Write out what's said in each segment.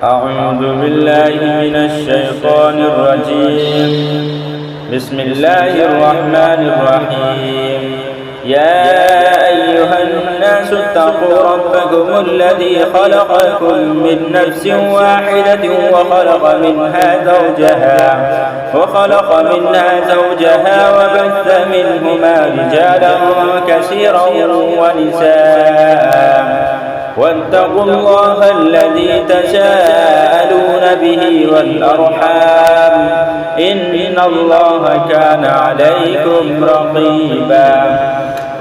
أعوذ بالله من الشيطان الرجيم. بسم الله الرحمن الرحيم. يا أيها الناس اتقوا ربكم الذي خلقكم من نفس واحدة وخلق منها زوجها وبث منهما رجالا كثيرا ونساء واتقوا الله الذي تساءلون به والأرحام إن الله كان عليكم رقيبا.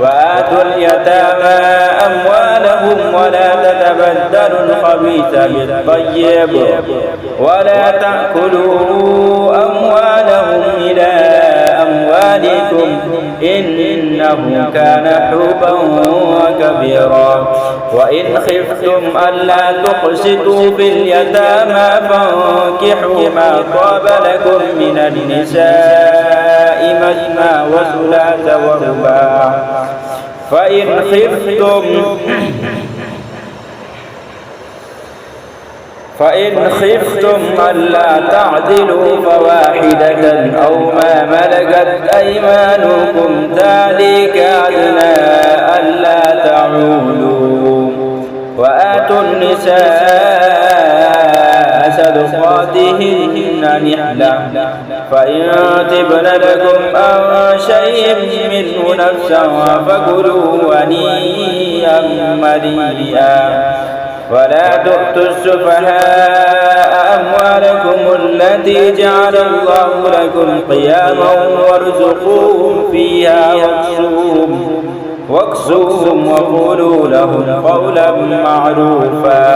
وآتوا اليتامى أموالهم ولا تتبدلوا الخبيث بالطيب ولا تأكلوا أموالهم إلى أموالكم إنه كان حوبا كبيرا. وإن خفتم ألا تقسطوا في اليتامى فانكحوا ما طاب لكم من النساء مثنى وثلاث ورباع. فإن خفتم ألا تعدلوا فواحدة أو ما ملكت أيمانكم ذلك أدنى ألا تعولوا. وآتوا النساء صدقاتهن نحلة فإن تبن لكم عن شيء منه نفسا فكلوا هنيئا مريئا. ولا تؤتوا السفهاء أموالكم التي جعل الله لكم قياما وارزقوهم فيها واكسوهم وقولوا لهم قولا معروفا.